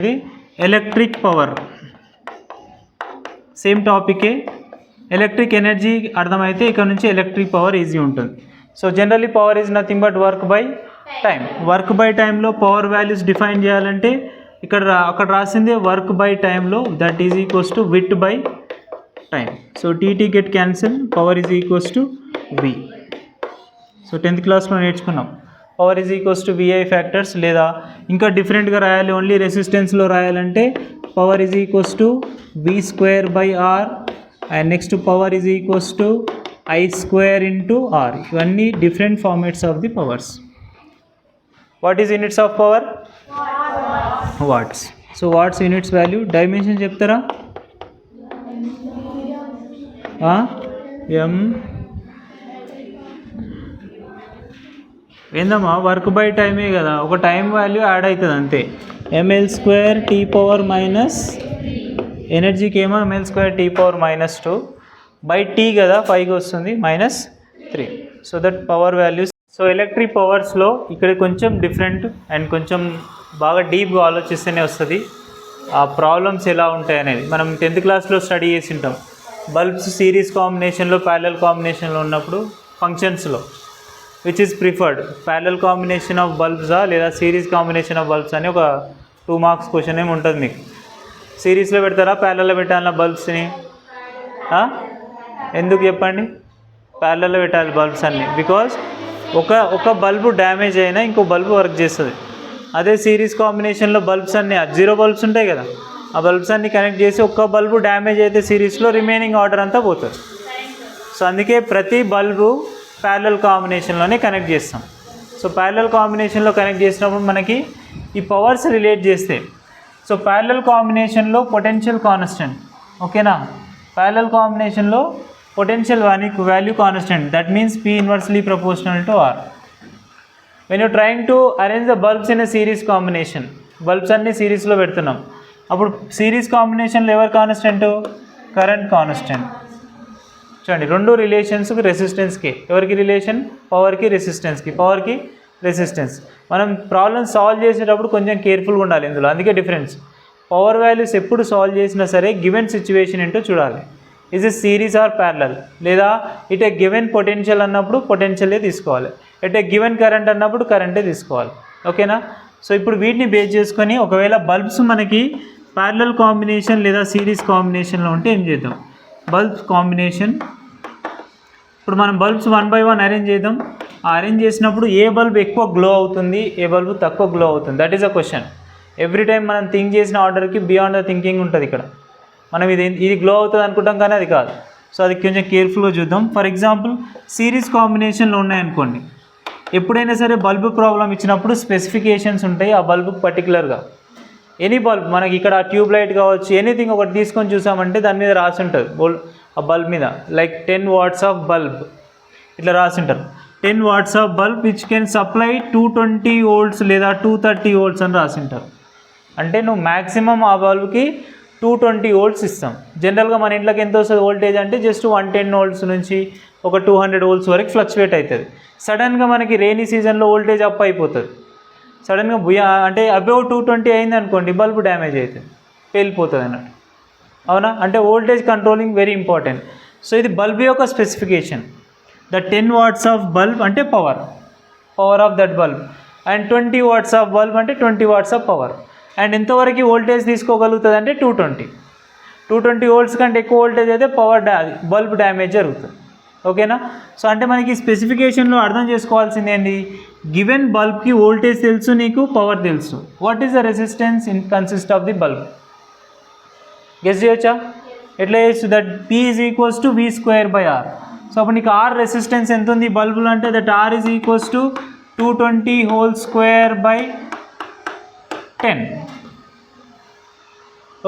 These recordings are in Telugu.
ఇది ఎలక్ట్రిక్ పవర్, సేమ్ టాపికే. ఎలక్ట్రిక్ ఎనర్జీ అర్థమైతే ఇక్కడ నుంచి ఎలక్ట్రిక్ పవర్ ఈజీ ఉంటుంది. So generally power is nothing but work by time. Work by టైంలో పవర్ వాల్యూస్ డిఫైన్ చేయాలంటే అక్కడ రాసిందే వర్క్ బై టైంలో, that is equals to wit by time. So T T get cancel, power is equals to V. So 10th క్లాస్లో నేర్చుకున్నాం power is equals to V I factors. లేదా ఇంకా డిఫరెంట్గా రాయాలి, ఓన్లీ రెసిస్టెన్స్లో రాయాలంటే power is equals to V square by R, and next power is equals to I square into R. ఇవన్నీ different formats of the powers. What is units of power? Watts. So watts units value. Dimension చెప్తారా? ఎం ఏందమ్మా, వర్క్ బై టైమే కదా, ఒక టైం వాల్యూ యాడ్ అవుతుంది అంతే. M L square T power minus, ఎనర్జీకి ఏమో M L square T power -2 by T కదా, 5 వస్తుంది -3. So that power values. So electric పవర్స్లో ఇక్కడ కొంచెం డిఫరెంట్ అండ్ కొంచెం బాగా డీప్గా ఆలోచిస్తేనే వస్తుంది ఆ ప్రాబ్లమ్స్ ఎలా ఉంటాయి అనేది. మనం 10th క్లాస్లో స్టడీ చేసి ఉంటాం. బల్బ్స్ సిరీస్ కాంబినేషన్లో, ప్యారలల్ కాంబినేషన్లో ఉన్నప్పుడు ఫంక్షన్స్లో which is preferred, parallel combination of బల్బ్సా లేదా సిరీస్ కాంబినేషన్ ఆఫ్ బల్బ్స్ అని ఒక 2 మార్క్స్ క్వశ్చన్ ఏమి ఉంటుంది మీకు. సిరీస్లో పెడతారా, ప్యారలల్లో పెట్టాలా బల్బ్స్ని? ఎందుకు చెప్పండి? ప్యారలల్లో పెట్టాలి బల్బ్స్ అన్ని. బికాజ్ ఒక బల్బు డ్యామేజ్ అయినా ఇంకో బల్బు వర్క్ చేస్తుంది. అదే సిరీస్ కాంబినేషన్లో బల్బ్స్ అన్నీ 0 బల్బ్స్ ఉంటాయి కదా, ఆ బల్బ్స్ అన్నీ కనెక్ట్ చేసి ఒక్క బల్బు డ్యామేజ్ అయితే సిరీస్లో రిమైనింగ్ ఆర్డర్ అంతా పోతుంది. సో అందుకే ప్రతి బల్బు ప్యారలల్ కాంబినేషన్లోనే కనెక్ట్ చేస్తాం. సో ప్యారలల్ కాంబినేషన్లో కనెక్ట్ చేసినప్పుడు మనకి ఈ పవర్స్ రిలేట్ చేస్తే, సో ప్యారలల్ కాంబినేషన్లో పొటెన్షియల్ కాన్స్టెంట్, ఓకేనా? ప్యారలల్ కాంబినేషన్లో potential value constant, that means P inversely proportional to R. When you trying to arrange the bulbs in a series combination, bulbs అన్నీ సిరీస్లో పెడుతున్నాం, అప్పుడు సిరీస్ కాంబినేషన్లో ఎవరు కాన్స్టెంట్? Current constant. చూడండి, రెండు రిలేషన్స్కి రెసిస్టెన్స్కి, ఎవరికి రిలేషన్? పవర్కి రెసిస్టెన్స్కి, పవర్కి రెసిస్టెన్స్. మనం ప్రాబ్లమ్ సాల్వ్ చేసేటప్పుడు కొంచెం కేర్ఫుల్గా ఉండాలి ఇందులో, అందుకే డిఫరెన్స్. పవర్ వాల్యూస్ ఎప్పుడు సాల్వ్ చేసినా సరే గివెన్ సిచ్యువేషన్ ఏంటో చూడాలి. Is it series or parallel, లేదా ఇట్ ఏ గివెన్ పొటెన్షియల్ అన్నప్పుడు పొటెన్షియలే తీసుకోవాలి, ఇట్ ఏ గివెన్ కరెంట్ అన్నప్పుడు కరెంటే తీసుకోవాలి, ఓకేనా? సో ఇప్పుడు వీటిని బేస్ చేసుకొని ఒకవేళ బల్బ్స్ మనకి ప్యారలల్ కాంబినేషన్ లేదా సిరీస్ కాంబినేషన్లో ఉంటే ఏం చేద్దాం? Bulbs combination. ఇప్పుడు మనం బల్బ్స్ 1 by 1 అరేంజ్ చేద్దాం. ఆ అరేంజ్ చేసినప్పుడు ఏ బల్బ్ ఎక్కువ గ్లో అవుతుంది, ఏ బల్బ్ తక్కువ గ్లో అవుతుంది, that is a question. Every time మనం థింక్ చేసిన ఆర్డర్కి బియాండ్ ద థింకింగ్ ఉంటుంది ఇక్కడ. మనం ఇది గ్లో అవుతుంది అనుకుంటాం కానీ అది కాదు. సో అది కొంచెం కేర్ఫుల్గా చూద్దాం. ఫర్ ఎగ్జాంపుల్ సిరీస్ కాంబినేషన్లో ఉన్నాయనుకోండి, ఎప్పుడైనా సరే బల్బు ప్రాబ్లం ఇచ్చినప్పుడు స్పెసిఫికేషన్స్ ఉంటాయి ఆ బల్బుకి పర్టికులర్గా. ఎనీ బల్బ్ మనకి ఇక్కడ ట్యూబ్ లైట్ కావచ్చు, ఎనీథింగ్ ఒకటి తీసుకొని చూసామంటే దాని మీద రాసి ఉంటుంది ఆ బల్బ్ మీద, లైక్ 10 watts ఆఫ్ బల్బ్ ఇట్లా రాసి ఉంటారు. 10 watts of bulb which can supply 220 volts లేదా 230 volts అని రాసి ఉంటారు. అంటే నువ్వు మ్యాక్సిమం ఆ బల్బ్కి 220 volts ఇస్తాం. జనరల్గా మన ఇంట్లోకి ఎంత వస్తుంది వోల్టేజ్ అంటే జస్ట్ 110 volts నుంచి ఒక 200 volts వరకు ఫ్లక్చువేట్ అవుతుంది. సడన్గా మనకి రెయినీ సీజన్లో వోల్టేజ్ అప్ అయిపోతుంది. సడన్గా అంటే అబౌవ్ 220 అయింది అనుకోండి, బల్బు డ్యామేజ్ అవుతుంది, పేలిపోతుంది అన్నట్టు, అవునా? అంటే voltage controlling very important. So ఇది బల్బ్ యొక్క specification. The 10 watts of bulb అంటే power of that bulb, and 20 watts of bulb అంటే 20 watts ఆఫ్ పవర్. అండ్ ఎంతవరకు వోల్టేజ్ తీసుకోగలుగుతుంది అంటే 220 volts కంటే ఎక్కువ వోల్టేజ్ అయితే బల్బ్ డ్యామేజ్ జరుగుతుంది, ఓకేనా? సో అంటే మనకి స్పెసిఫికేషన్లో అర్థం చేసుకోవాల్సింది ఏంటి? గివెన్ బల్బ్కి వోల్టేజ్ తెలుసు, నీకు పవర్ తెలుసు. What is the resistance in consist of the bulb? Guess చేయొచ్చా? ఎట్లా చేయొచ్చు? That P is equals to V square by R. So అప్పుడు నీకు R రెసిస్టెన్స్ ఎంత ఉంది బల్బులు అంటే, that R is equals to 220 whole square by 10.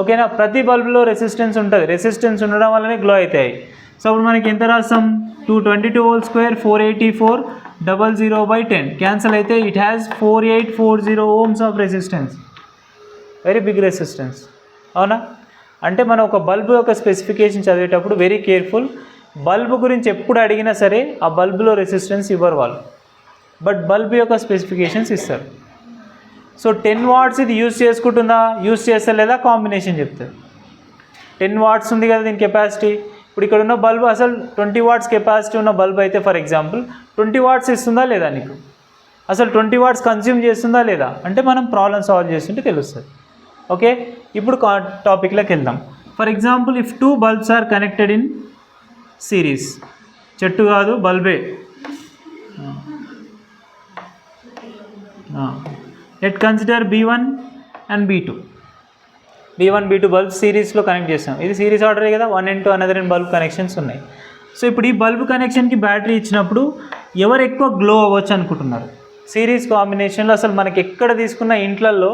ఓకేనా? ప్రతి బల్బులో రెసిస్టెన్స్ ఉంటుంది, రెసిస్టెన్స్ ఉండడం వల్లనే గ్లో అవుతాయి. సో అప్పుడు మనకి ఎంత రాస్తాం? 222 whole square 484 by 10 క్యాన్సల్ అయితే it has 4840 ohms of resistance. Very big resistance, అవునా? అంటే మనం ఒక బల్బు యొక్క స్పెసిఫికేషన్ చదివేటప్పుడు వెరీ కేర్ఫుల్. బల్బు గురించి ఎప్పుడు అడిగినా సరే ఆ బల్బులో రెసిస్టెన్స్ ఇవ్వరు వాళ్ళు, బట్ బల్బు యొక్క స్పెసిఫికేషన్స్ ఇస్తారు. సో 10 వాట్స్ ఇది యూజ్ చేసుకుంటుందా, యూజ్ చేస్తా లేదా కాంబినేషన్ చెప్తుంది. 10 వాట్స్ ఉంది కదా దీని కెపాసిటీ. ఇప్పుడు ఇక్కడ ఉన్న బల్బు అసలు 20 వాట్స్ కెపాసిటీ ఉన్న బల్బ్ అయితే ఫర్ ఎగ్జాంపుల్ 20 వాట్స్ ఇస్తుందా లేదా నీకు, అసలు 20 వాట్స్ కన్జ్యూమ్ చేస్తుందా లేదా అంటే మనం ప్రాబ్లం సాల్వ్ చేస్తుంటే తెలుస్తుంది. ఓకే, ఇప్పుడు టాపిక్లోకి వెళ్దాం. For example if 2 bulbs are connected in series, చెట్టు కాదు బల్బే, let consider B1 and B2. B1 B2 bulb సిరీస్లో కనెక్ట్ చేస్తాం. ఇది సిరీస్ ఆర్డరే కదా, 1 and 2 another and bulb connections ఉన్నాయి. సో ఇప్పుడు ఈ బల్బ్ కనెక్షన్కి బ్యాటరీ ఇచ్చినప్పుడు ఎవరు ఎక్కువ గ్లో అవ్వచ్చు అనుకుంటున్నారు? సిరీస్ కాంబినేషన్లో అసలు మనకి ఎక్కడ తీసుకున్న ఇంట్లల్లో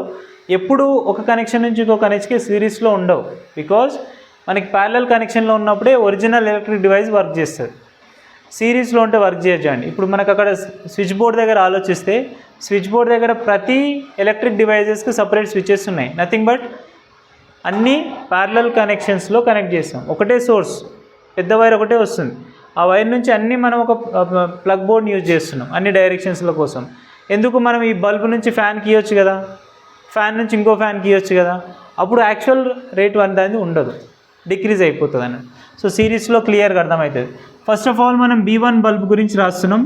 ఎప్పుడు ఒక కనెక్షన్ నుంచి ఇంకో కనెక్షన్కి సిరీస్లో ఉండవు. బికాజ్ మనకి ప్యారలల్ కనెక్షన్లో ఉన్నప్పుడే ఒరిజినల్ ఎలక్ట్రిక్ డివైస్ వర్క్ చేస్తుంది. సిరీస్లో ఉంటే వర్క్ చేయొచ్చండి. ఇప్పుడు మనకు అక్కడ స్విచ్ బోర్డ్ దగ్గర ఆలోచిస్తే స్విచ్ బోర్డ్ దగ్గర ప్రతి ఎలక్ట్రిక్ డివైజెస్కి సపరేట్ స్విచెస్ ఉన్నాయి. నథింగ్ బట్ అన్నీ ప్యారలల్ కనెక్షన్స్లో కనెక్ట్ చేస్తాం. ఒకటే సోర్స్, పెద్ద వైర్ ఒకటే వస్తుంది. ఆ వైర్ నుంచి అన్నీ మనం ఒక ప్లగ్ బోర్డ్ని యూజ్ చేస్తున్నాం అన్ని డైరెక్షన్స్ల కోసం. ఎందుకు మనం ఈ బల్బ్ నుంచి ఫ్యాన్కి ఇవ్వచ్చు కదా, ఫ్యాన్ నుంచి ఇంకో ఫ్యాన్కి ఇవ్వచ్చు కదా, అప్పుడు యాక్చువల్ రేట్ అనేది ఉండదు, డిక్రీజ్ అయిపోతుంది అన్నట్టు. సో సిరీస్లో క్లియర్గా అర్థమవుతుంది. ఫస్ట్ ఆఫ్ ఆల్ మనం B1 బల్బ్ గురించి రాస్తున్నాం.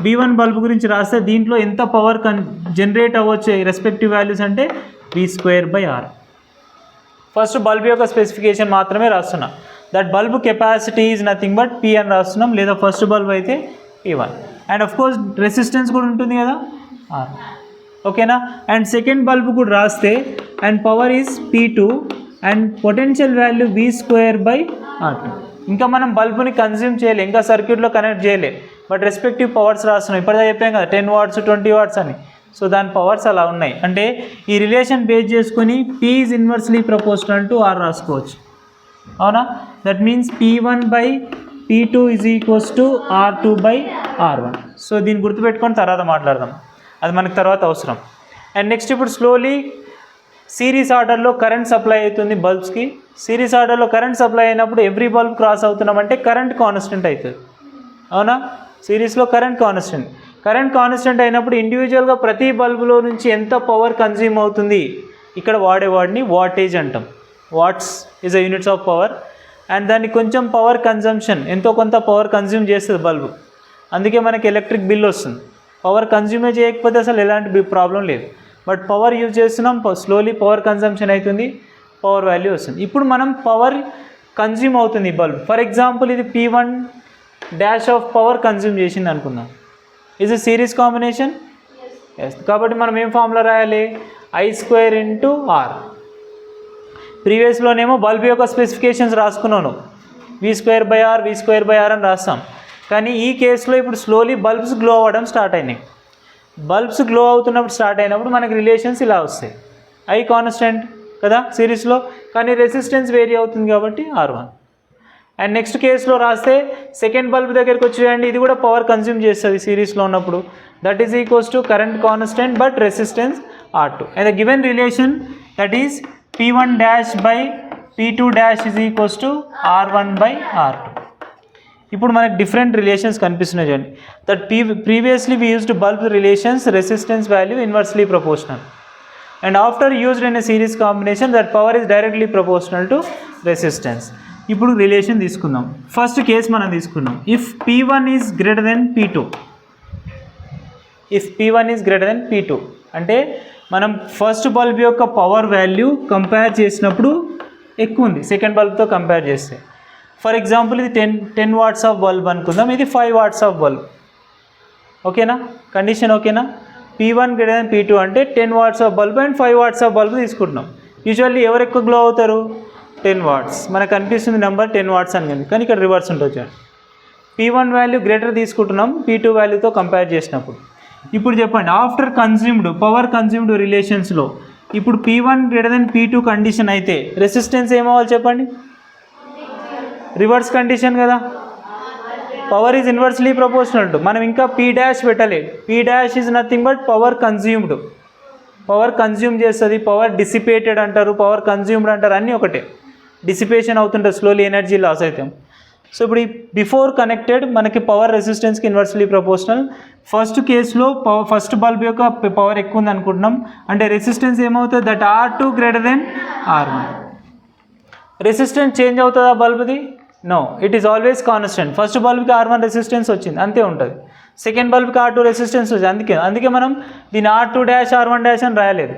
B1 బల్బ్ గురించి రాస్తే దీంట్లో ఎంత పవర్ జనరేట్ అవ్వచ్చు రెస్పెక్టివ్ వాల్యూస్ అంటే V²/R. ఫస్ట్ బల్బ్ యొక్క స్పెసిఫికేషన్ మాత్రమే రాస్తున్నాం. That bulb capacity is nothing but P అని రాస్తున్నాం, లేదా ఫస్ట్ బల్బ్ అయితే P1. And of course resistance కూడా ఉంటుంది కదా, R. ఓకేనా. అండ్ సెకండ్ బల్బ్ కూడా రాస్తే and power is P2 and potential value V²/R2. ఇంకా మనం బల్బుని కన్జ్యూమ్ చేయలే, ఇంకా సర్క్యూట్లో కనెక్ట్ చేయలే, బట్ రెస్పెక్టివ్ పవర్స్ రాస్తున్నాం. ఇప్పటిదా చెప్పాం కదా 10 వాట్స్ 20 వాట్స్ అని. సో దాని పవర్స్ అలా ఉన్నాయి. అంటే ఈ రిలేషన్ బేస్ చేసుకొని P is inversely proportional to R రాసుకోవచ్చు. అవునా? That means P1/P2 is equals to R2/R1. So దీన్ని గుర్తుపెట్టుకొని తర్వాత మాట్లాడదాం, అది మనకు తర్వాత అవసరం. అండ్ నెక్స్ట్ ఇప్పుడు స్లోలీ సిరీస్ ఆర్డర్లో కరెంట్ సప్లై అవుతుంది బల్బ్స్కి. సిరీస్ ఆర్డర్లో కరెంట్ సప్లై అయినప్పుడు ఎవ్రీ బల్బ్ క్రాస్ అవుతున్నామంటే కరెంట్ కాన్స్టెంట్ అవుతుంది. అవునా? సిరీస్లో కరెంట్ కాన్స్టెంట్ అయినప్పుడు ఇండివిజువల్గా ప్రతి బల్బులో నుంచి ఎంత పవర్ కన్జ్యూమ్ అవుతుంది, ఇక్కడ వాడేవాడిని వాటేజ్ అంటాం. Watts is a units of power. And దానికి కొంచెం పవర్ కన్జంప్షన్, ఎంతో కొంత పవర్ కన్జ్యూమ్ చేస్తుంది బల్బు, అందుకే మనకి ఎలక్ట్రిక్ బిల్ వస్తుంది. పవర్ కన్జ్యూమే చేయకపోతే అసలు ఎలాంటి ప్రాబ్లం లేదు. బట్ పవర్ యూజ్ చేస్తున్నాం, స్లోలీ పవర్ కన్జంప్షన్ అవుతుంది, పవర్ వాల్యూ వస్తుంది. ఇప్పుడు మనం పవర్ కన్జ్యూమ్ అవుతుంది బల్బ్. ఫర్ ఎగ్జాంపుల్ ఇది P1 dash of power consume చేసింది అనుకుందాం. ఇది సిరీస్ కాంబినేషన్. ఎస్, కాబట్టి మనం ఏం ఫార్ములా రాయాలి? I²/R. ప్రీవియస్లోనేమో బల్బ్ యొక్క స్పెసిఫికేషన్స్ రాసుకున్నాను, V²/R అని రాస్తాం. కానీ ఈ కేసులో ఇప్పుడు స్లోలీ బల్బ్స్ గ్లో అవ్వడం స్టార్ట్ అయినాయి. బల్బ్స్ గ్లో అవుతున్నప్పుడు స్టార్ట్ అయినప్పుడు మనకి రిలేషన్స్ ఇలా వస్తాయి. I కాన్స్టెంట్ కదా సిరీస్లో, కానీ రెసిస్టెన్స్ వేరీ అవుతుంది కాబట్టి R1. అండ్ నెక్స్ట్ కేసులో రాస్తే సెకండ్ బల్బ్ దగ్గరికి వచ్చేయండి, ఇది కూడా పవర్ కన్జ్యూమ్ చేస్తుంది సిరీస్లో ఉన్నప్పుడు. That is equals to current constant but resistance R2. And the given relation that is P1-P2- is equals to R1/R2. ఇప్పుడు మనకు డిఫరెంట్ రిలేషన్స్ కనిపిస్తున్నాయి చూడండి. That previously we used bulb relations resistance value inversely proportional, and after used in a series combination that power is directly proportional to resistance. ఇప్పుడు రిలేషన్ తీసుకుందాం. ఫస్ట్ కేసు మనం తీసుకున్నాం. If P1 is greater than P2, అంటే మనం ఫస్ట్ బల్బ్ యొక్క పవర్ వాల్యూ కంపేర్ చేసినప్పుడు ఎక్కువ ఉంది సెకండ్ బల్బ్తో కంపేర్ చేస్తే. ఫర్ ఎగ్జాంపుల్ ఇది 10 వాట్స్ ఆఫ్ బల్బ్ అనుకుందాం, ఇది 5 వాట్స్ ఆఫ్ బల్బ్. ఓకేనా? కండిషన్ ఓకేనా? P1 గ్రేటర్ దెన్ P2 అంటే 10 watts of bulb and 5 watts of bulb తీసుకుంటున్నాం. యూజువల్లీ ఎవరు ఎక్కువ గ్లో అవుతారు? 10 వాట్స్. మనకు కనిపిస్తుంది నెంబర్ 10 వాట్స్ అని, కానీ ఇక్కడ రివర్స్ ఉంటుంది. P1 వాల్యూ గ్రేటర్ తీసుకుంటున్నాం P2 వాల్యూతో కంపేర్ చేసినప్పుడు. ఇప్పుడు చెప్పండి, ఆఫ్టర్ కన్జ్యూమ్డ్ పవర్ కన్జ్యూమ్డ్ రిలేషన్స్లో ఇప్పుడు P1 greater than P2 condition అయితే రెసిస్టెన్స్ ఏమవ్వాలి చెప్పండి? రివర్స్ కండిషన్ కదా, power is inversely proportional to. మనం ఇంకా P' పెట్టలేదు. P' is nothing but power consumed. Power consume చేస్తుంది, పవర్ డిసిపేటెడ్ అంటారు, పవర్ కన్జ్యూమ్డ్ అంటారు, అన్నీ ఒకటే. డిసిపేషన్ అవుతుంటుంది, స్లోలీ ఎనర్జీ లాస్ అవుతాం. సో ఇప్పుడు ఈ బిఫోర్ కనెక్టెడ్ మనకి పవర్ రెసిస్టెన్స్కి ఇన్వర్స్లీ ప్రపోర్షనల్. ఫస్ట్ కేసులో ఫస్ట్ బల్బ్ యొక్క పవర్ ఎక్కువ ఉంది అనుకుంటున్నాం, అంటే రెసిస్టెన్స్ ఏమవుతుంది, that R2 greater then R1. Resistance change అవుతుందా బల్బ్ది? No, it is always constant. First బల్బ్కి R1 రెసిస్టెన్స్ వచ్చింది, అంతే ఉంటుంది. సెకండ్ బల్బ్కి R2 రెసిస్టెన్స్ వచ్చింది, అందుకే మనం దీన్ని R2 డాష్ R1 డాష్ అని రాయలేదు.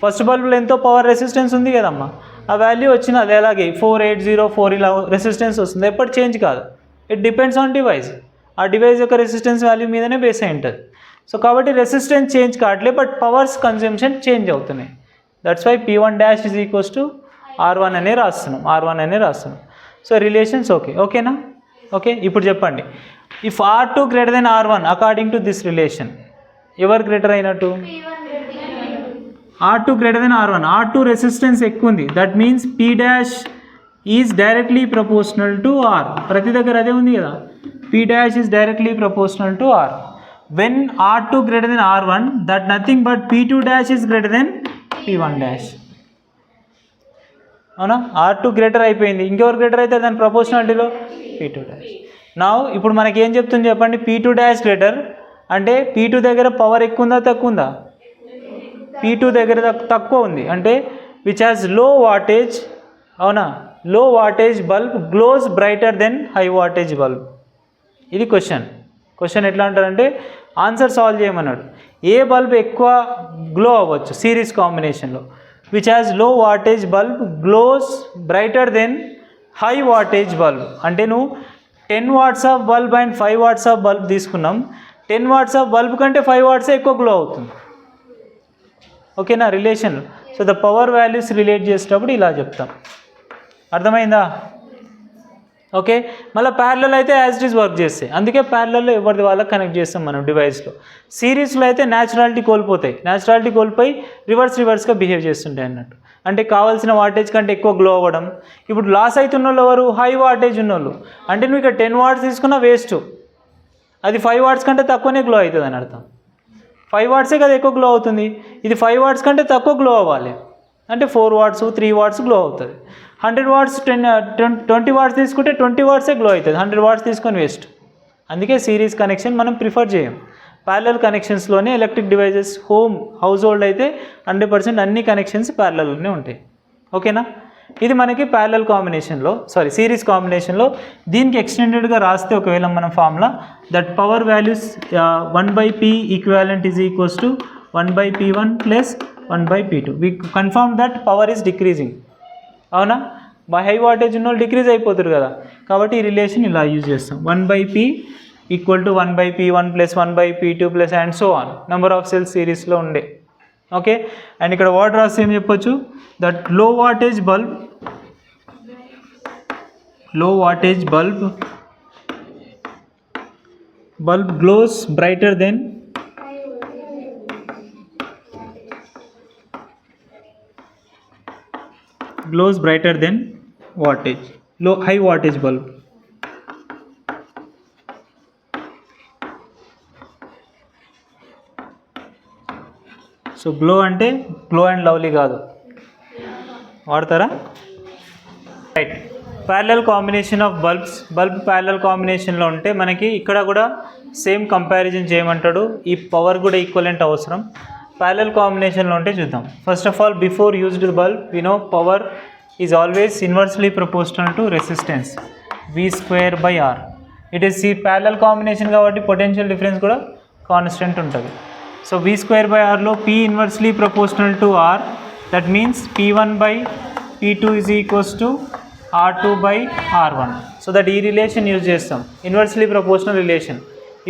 ఫస్ట్ బల్బ్లో ఎంతో పవర్ రెసిస్టెన్స్ ఉంది కదమ్మా, ఆ వాల్యూ వచ్చిన అది అలాగే 4804 ఇలా రెసిస్టెన్స్ వస్తుంది, ఎప్పటి చేంజ్ కాదు. ఇట్ డిపెండ్స్ ఆన్ డివైస్, ఆ డివైస్ యొక్క రెసిస్టెన్స్ వాల్యూ మీదనే బేస్ అయి ఉంటుంది. సో కాబట్టి రెసిస్టెన్స్ చేంజ్ కావట్లేదు, బట్ పవర్స్ కన్సంప్షన్ చేంజ్ అవుతున్నాయి. That's why P1 dash is equals to R1 అనే రాస్తున్నాం. సో రిలేషన్స్ ఓకేనా? ఓకే, ఇప్పుడు చెప్పండి, if R2 greater then R1 according to this relation, ఎవరు గ్రేటర్ అయినట్టు? R2 greater then R1. R2 resistance ఎక్కువ ఉంది, that means P dash is directly proportional to R. ప్రతి దగ్గర అదే ఉంది కదా, P dash is directly proportional to R. When R2 greater then R1, that nothing but P2 dash is greater than P1 dash. అవునా? R2 గ్రేటర్ అయిపోయింది, ఇంకెవరు గ్రేటర్ అయితే దాని ప్రపోర్షనాలిటీలో P2 డాష్. నా ఇప్పుడు మనకి ఏం చెప్తుంది చెప్పండి, P2 డాష్ గ్రేటర్ అంటే P2 దగ్గర పవర్ ఎక్కువ ఉందా తక్కువ ఉందా? P2 దగ్గర తక్కువ ఉంది, అంటే విచ్ హ్యాస్ లో వాటేజ్. అవునా? Low wattage bulb glows brighter than high wattage bulb. ఇది క్వశ్చన్ ఎట్లా అంటారంటే ఆన్సర్ సాల్వ్ చేయమన్నాడు. ఏ బల్బ్ ఎక్కువ గ్లో అవ్వచ్చు సిరీస్ కాంబినేషన్లో? Which has low wattage bulb glows brighter than high wattage bulb. అంటే నువ్వు 10 watts of bulb and 5 watts of bulb తీసుకున్నాం, 10 వాట్స్ ఆఫ్ బల్బ్ కంటే 5 వాట్స్ ఎక్కువ గ్లో అవుతుంది. ఓకేనా relation? So the power values relate చేసేటప్పుడు ఇలా చెప్తాం. అర్థమైందా? ఓకే, మళ్ళీ ప్యారలల్ అయితే యాజ్ ఇట్ ఈస్ వర్క్ చేస్తాయి, అందుకే ప్యారలల్లో ఎవరిది వాళ్ళకి కనెక్ట్ చేస్తాం మనం డివైస్లో. సిరీస్లో అయితే న్యాచురాలిటీ కోల్పోయి రివర్స్గా బిహేవ్ చేస్తుంటాయి అన్నట్టు. అంటే కావాల్సిన వాటేజ్ కంటే ఎక్కువ గ్లో అవ్వడం. ఇప్పుడు లాస్ అవుతున్న వాళ్ళు ఎవరు? హై వాటేజ్ ఉన్నోళ్ళు. అంటే నువ్వు ఇక్కడ 10 వాట్స్ తీసుకున్నా వేస్ట్, అది 5 వాట్స్ కంటే తక్కువనే గ్లో అవుతుంది అని అర్థం. 5 వాట్సే కదా ఎక్కువ గ్లో అవుతుంది, ఇది 5 వాట్స్ కంటే తక్కువ గ్లో అవ్వాలి, అంటే 4 వాట్స్ 3 వాట్స్ గ్లో అవుతుంది. 100 వాట్స్ 20 వాట్స్ తీసుకుంటే 20 వాట్సే గ్లో అవుతుంది, 100 వాట్స్ తీసుకొని వేస్ట్. అందుకే సిరీస్ కనెక్షన్ మనం ప్రిఫర్ చేయం. ప్యారలల్ కనెక్షన్స్లోనే ఎలక్ట్రిక్ డివైజెస్ హౌస్ హోల్డ్ అయితే 100% అన్ని కనెక్షన్స్ ప్యారలల్లోనే ఉంటాయి. ఓకేనా? ఇది మనకి ప్యారలల్ కాంబినేషన్లో సిరీస్ కాంబినేషన్లో. దీనికి ఎక్స్టెండెడ్గా రాస్తే ఒకవేళ మనం formula that power values 1/P equivalent is equals to 1/P1 plus 1/P2. We confirm that power is decreasing. అవునా? హై వాటేజ్ ఉన్న వాళ్ళు డిక్రీజ్ అయిపోతారు కదా, కాబట్టి ఈ రిలేషన్ ఇలా యూజ్ చేస్తాం. 1/P equal to 1/P1 plus 1/P2 plus and so on, number of cells సిరీస్లో ఉండే. ఓకే, అండ్ ఇక్కడ వాట్ రాస్తే ఏం చెప్పొచ్చు, that low wattage bulb glows brighter than high wattage bulb. So glow అంటే గ్లో అండ్ లవ్లీ కాదు, వాడతారా? Right. Parallel combination of bulb parallel కాంబినేషన్లో ఉంటే మనకి ఇక్కడ కూడా సేమ్ కంపారిజన్ చేయమంటాడు. ఈ పవర్ కూడా ఈక్వలెంట్ అవసరం. ప్యారలల్ కాంబినేషన్లో ఉంటే చూద్దాం. First of all before used bulb we know power is always inversely proportional to resistance V²/R. It is parallel combination కాబట్టి పొటెన్షియల్ డిఫరెన్స్ కూడా కాన్స్టెంట్ ఉంటుంది. సో V²/Rలో P inversely proportional to R, that means P1/P2 is equals to R2/R1. So that ఈ రిలేషన్ యూజ్ చేస్తాం, ఇన్వర్స్లీ ప్రపోర్షనల్ రిలేషన్.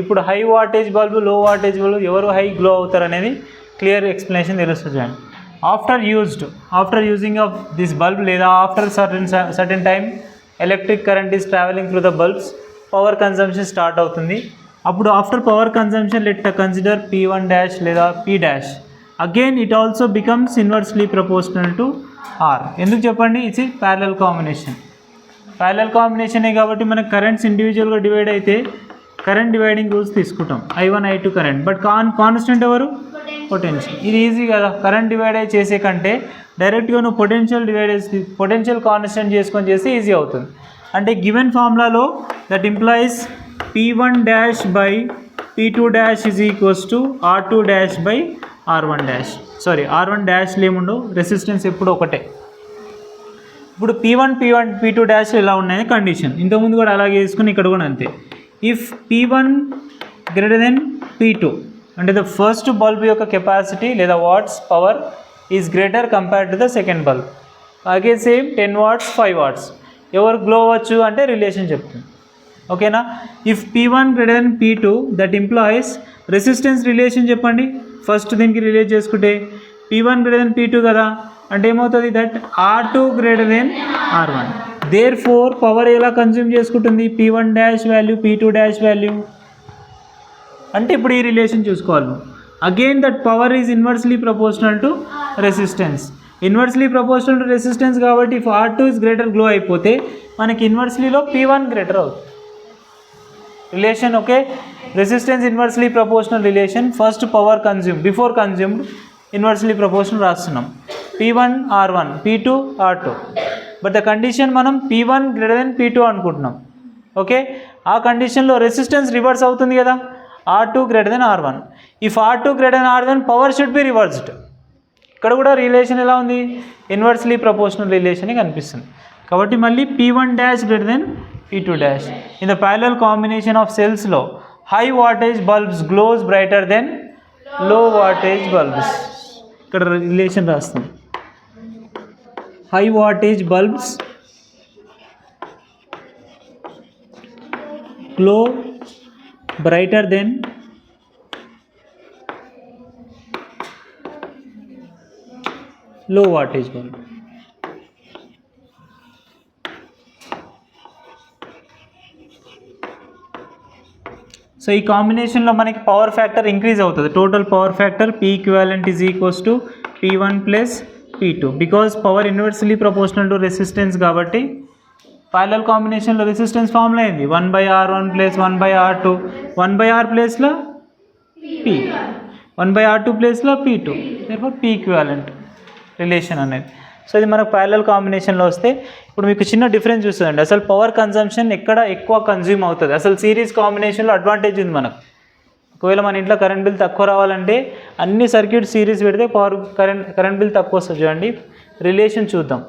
ఇప్పుడు high wattage bulb low wattage bulb ఎవరు హై గ్లో అవుతారు అనేది క్లియర్ ఎక్స్ప్లెనేషన్ తెలుస్తుంది. After using of this bulb లేదా after certain time electric current is travelling through the bulbs, power consumption start అవుతుంది. అప్పుడు after power consumption let consider P1 dash లేదా P dash, again it also becomes inversely proportional to R. ఎందుకు చెప్పండి? ఇట్స్ ప్యారలల్ కాంబినేషనే కాబట్టి మనకు కరెంట్స్ ఇండివిజువల్గా డివైడ్ అయితే కరెంట్ డివైడింగ్ రూల్స్ తీసుకుంటాం, I1 I2 current. But constant ఎవరు? పొటెన్షియల్. ఇది ఈజీ కదా, కరెంట్ డివైడ్ అయ్యి చేసే కంటే డైరెక్ట్గా నువ్వు పొటెన్షియల్ కాన్స్టెంట్ చేసుకొని చేస్తే ఈజీ అవుతుంది. అంటే గివెన్ ఫార్ములాలో that implies P1 dash by P2 dash is equals to R2 dash by R1 dash. Sorry, R1 డాష్లు ఏముండవు, రెసిస్టెన్స్ ఎప్పుడు ఒకటే. ఇప్పుడు P2 డాష్ ఎలా ఉన్నాయని కండిషన్ ఇంతకుముందు కూడా అలాగే వేసుకుని ఇక్కడ కూడా అంతే. If P1 greater than P2 అంటే ద ఫస్ట్ బల్బ్ యొక్క కెపాసిటీ లేదా watts power is greater compared to the second bulb. అలాగే సేమ్ 10 వాట్స్ 5 వాట్స్ ఎవరు గ్లో అవ్వచ్చు అంటే రిలేషన్ చెప్తుంది. ఓకేనా? If P1 greater than P2 that implies resistance relation చెప్పండి. ఫస్ట్ దీనికి రిలేట్ చేసుకుంటే P1 గ్రేటర్ దెన్ P2 కదా, అంటే ఏమవుతుంది that R2 greater then R1. Therefore power ఎలా కన్జ్యూమ్ చేసుకుంటుంది P1 dash value P2 dash value అంటే ఇప్పుడు ఈ రిలేషన్ చూసుకోవాలి. Again that power is inversely proportional to resistance. Inversely proportional to resistance కాబట్టి if R2 is greater glow అయిపోతే మనకి ఇన్వర్స్లీలో P1 గ్రేటర్ అవుతుంది relation. Okay, resistance inversely proportional relation. First power consume before consumed inversely proportional రాస్తున్నాం. P1 R1 P2 R2. But the condition మనం P1 గ్రేటర్ దెన్ P2 అనుకుంటున్నాం. ఓకే, ఆ కండిషన్లో రెసిస్టెన్స్ రివర్స్ అవుతుంది కదా, R2 greater then R1. If R2 greater then R1 power should be reversed. ఇక్కడ కూడా రిలేషన్ ఎలా ఉంది, ఇన్వర్స్లీ ప్రపోర్షనల్ రిలేషన్ కనిపిస్తుంది. కాబట్టి మళ్ళీ P1 dash greater than P2 dash. In the parallel combination of సెల్స్లో high wattage bulbs glows brighter than low wattage bulbs. ఇక్కడ రిలేషన్ రాస్తాం. High wattage bulbs glow brighter than low wattage bulb. So ఈ కాంబినేషన్లో మనకి పవర్ ఫ్యాక్టర్ ఇంక్రీజ్ అవుతుంది. Total power factor P equivalent is equals to P1 plus P2 because power inversely proportional to resistance కాబట్టి ప్యారలల్ కాంబినేషన్లో రెసిస్టెన్స్ ఫార్ములా అయింది 1/R1 ప్లస్ 1/R2. 1/R ప్లేస్లో P, 1/R2 ప్లేస్లో P2. Therefore P equivalent relation అనేది. సో ఇది మనకు ప్యారలల్ కాంబినేషన్లో వస్తే ఇప్పుడు మీకు చిన్న డిఫరెన్స్ చూస్తుందండి. అసలు పవర్ కన్జంప్షన్ ఎక్కడ ఎక్కువ కన్జ్యూమ్ అవుతుంది. అసలు సిరీస్ కాంబినేషన్లో అడ్వాంటేజ్ ఉంది మనకు. ఒకవేళ మన ఇంట్లో కరెంట్ బిల్ తక్కువ రావాలంటే అన్ని సర్క్యూట్ సిరీస్ పెడితే కరెంట్ బిల్ తక్కువ వస్తుంది. చూడండి రిలేషన్ చూద్దాం.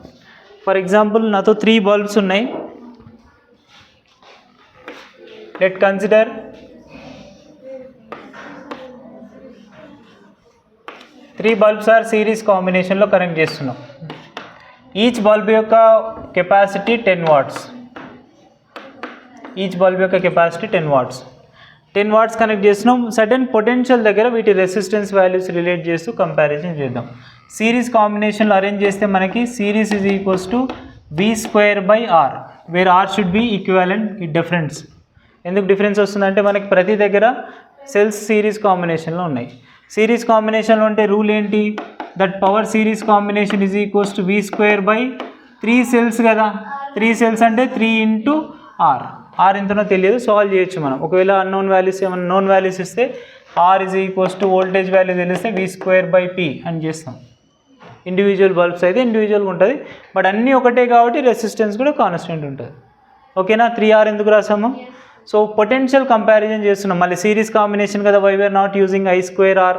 ఫర్ ఎగ్జాంపుల్ నాతో 3 బల్బ్స్ ఉన్నాయి. Let consider three bulbs are series కాంబినేషన్లో కనెక్ట్ చేస్తున్నాం. ఈచ్ బల్బ్ యొక్క కెపాసిటీ 10 వాట్స్. ఈచ్ బల్బ్ యొక్క కెపాసిటీ 10 వాట్స్. 10 వాట్స్ కనెక్ట్ చేస్తున్నాం. సర్టెన్ పొటెన్షియల్ దగ్గర వీటి రెసిస్టెన్స్ వాల్యూస్ రిలేట్ చేస్తూ కంపారిజన్ చేద్దాం. సిరీస్ కాంబినేషన్లో అరేంజ్ చేస్తే మనకి series is equals to V²/R, where R should be equivalent. ఈ డిఫరెన్స్ ఎందుకు డిఫరెన్స్ వస్తుందంటే మనకి ప్రతి దగ్గర సెల్స్ సిరీస్ కాంబినేషన్లో ఉన్నాయి. సిరీస్ కాంబినేషన్లో ఉంటే రూల్ ఏంటి, that power series combination is equals to V²/3 cells కదా. 3 సెల్స్ అంటే 3 × R. R ఎంతనో తెలియదు, సాల్వ్ చేయొచ్చు మనం. ఒకవేళ అన్నోన్ వాల్యూస్ ఏమైనా నోన్ వాల్యూస్ ఇస్తే R is equals to voltage value తెలిస్తే V²/P అని చేస్తాం. ఇండివిజువల్ బల్బ్స్ అయితే ఇండివిజువల్గా ఉంటుంది, బట్ అన్నీ ఒకటే కాబట్టి రెసిస్టెన్స్ కూడా కాన్స్టెంట్ ఉంటుంది. ఓకేనా, 3R ఎందుకు రాసాము? సో పొటెన్షియల్ కంపారిజన్ చేస్తున్నాం. మళ్ళీ సిరీస్ కాంబినేషన్ కదా, why we're not using I²R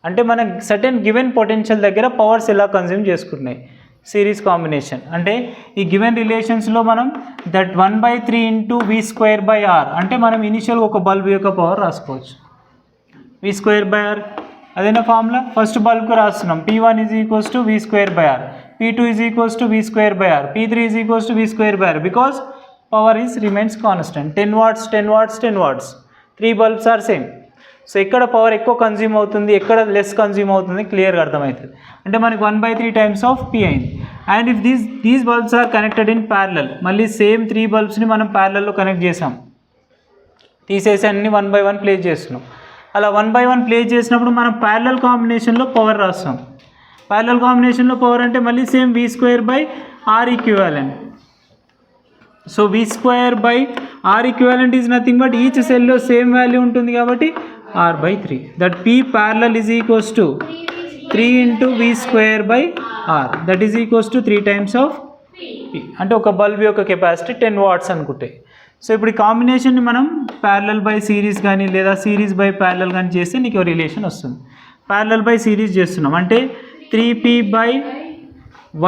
అంటే మన సర్టెన్ గివెన్ పొటెన్షియల్ దగ్గర పవర్స్ ఎలా కన్జ్యూమ్ చేసుకుంటున్నాయి సిరీస్ కాంబినేషన్. అంటే ఈ గివెన్ రిలేషన్స్లో మనం దట్ 1/3 × V²/R అంటే మనం ఇనిషియల్ ఒక బల్బ్ యొక్క పవర్ రాసుకోవచ్చు. V²/R అదేనా ఫార్ములా. ఫస్ట్ బల్బ్కి రాస్తున్నాం. P1 is equals to V²/R, P2 is equals to V²/R, P3 is equals to V²/R because power is remains constant. 10 watts 10 watts 10 watts 3 bulbs are same. So ఎక్కడ పవర్ ఎక్కువ కన్జ్యూమ్ అవుతుంది, ఎక్కడ లెస్ కన్జ్యూమ్ అవుతుంది క్లియర్గా అర్థమవుతుంది. అంటే మనకి 1/3 టైమ్స్ ఆఫ్ P అయింది. And if these bulbs are connected in parallel, మళ్ళీ సేమ్ 3 బల్బ్స్ని మనం ప్యారలల్లో కనెక్ట్ చేసాం. తీసేసి అన్ని 1/1 ప్లేస్ చేస్తున్నాం. అలా 1/1 ప్లేస్ చేసినప్పుడు మనం ప్యారలల్ కాంబినేషన్లో పవర్ రాస్తాం. ప్యారలల్ కాంబినేషన్లో పవర్ అంటే మళ్ళీ same V²/R equivalent. So V²/R equivalent is nothing but each సెల్లో సేమ్ వాల్యూ ఉంటుంది కాబట్టి R/3. That P parallel is equals to 3 × V²/R that is equals to 3 times of అంటే ఒక బల్బ్ యొక్క కెపాసిటీ 10 వాట్స్ అనుకుంటే. సో ఇప్పుడు ఈ కాంబినేషన్ని మనం ప్యారలల్ బై సిరీస్ కానీ లేదా సిరీస్ బై ప్యారలల్ కానీ చేస్తే నీకు రిలేషన్ వస్తుంది. ప్యారలల్ బై సిరీస్ చేస్తున్నాం అంటే 3p by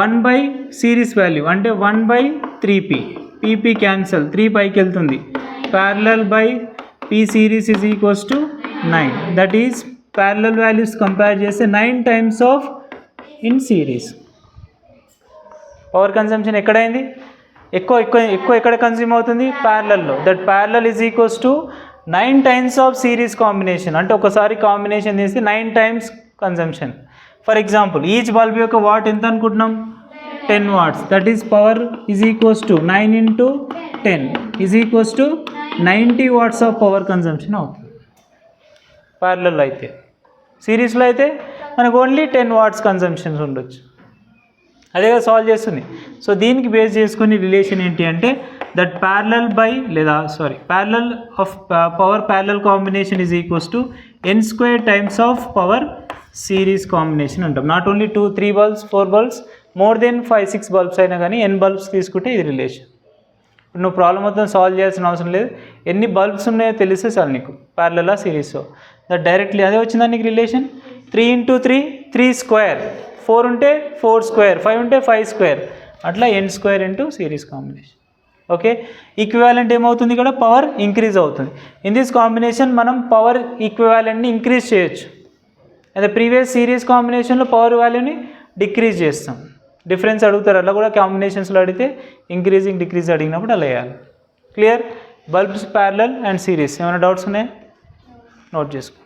1 by series value అంటే 1/3p. pp క్యాన్సల్, 3 పైకి వెళ్తుంది. Parallel by p series is equals to 9. That is parallel values compare చేస్తే 9 times of in series. Power consumption ఎక్కడైంది? ఎక్కువ ఎక్కడ కన్జ్యూమ్ అవుతుంది? ప్యారలల్లో. That parallel is equals to 9 times of series combination. అంటే ఒకసారి కాంబినేషన్ చేసి 9 times consumption. For example each bulb యొక్క వాట్ ఎంత అనుకుంటున్నాం? 10 watts. That is power is equals to 9 × 10 is equals to 90 watts of power consumption అవుతుంది ప్యారలల్ అయితే. సిరీస్లో అయితే మనకు ఓన్లీ 10 వాట్స్ కన్సంప్షన్స్ ఉండొచ్చు. అదే సాల్వ్ చేస్తుంది. సో దీనికి బేస్ చేసుకుని రిలేషన్ ఏంటి అంటే that parallel of power parallel combination is equals to n² times of power series combination అంటాం. Not only 2, 3 bulbs, 4 bulbs, more than 5, 6 bulbs అయినా కానీ n బల్బ్స్ తీసుకుంటే ఇది రిలేషన్. ఇప్పుడు నువ్వు ప్రాబ్లం మొత్తం సాల్వ్ చేయాల్సిన అవసరం లేదు. ఎన్ని బల్బ్స్ ఉన్నాయో తెలిస్తే చాలు నీకు ప్యారలలా సిరీస్. దట్ డైరెక్ట్లీ అదే వచ్చిందా నీకు రిలేషన్. 3 × 3 3², 4 ఉంటే 4², 5 ఉంటే 5², అట్లా n² × series combination. Okay, equivalent ఏమవుతుంది? ఇక్కడ పవర్ ఇంక్రీజ్ అవుతుంది. ఇన్ దిస్ కాంబినేషన్ మనం పవర్ ఈక్వివాలెంట్ని ఇంక్రీజ్ చేయొచ్చు. అదే ప్రీవియస్ సిరీస్ కాంబినేషన్లో పవర్ వాల్యూని డిక్రీజ్ చేస్తాం. డిఫరెన్స్ అడుగుతారు, అలా కూడా కాంబినేషన్స్లో అడిగితే ఇంక్రీజింగ్ డిక్రీజ్ అడిగినప్పుడు అలా వేయాలి. Clear? Bulbs parallel and series. ఏమైనా డౌట్స్ ఉన్నాయా? నోట్ చేసుకో.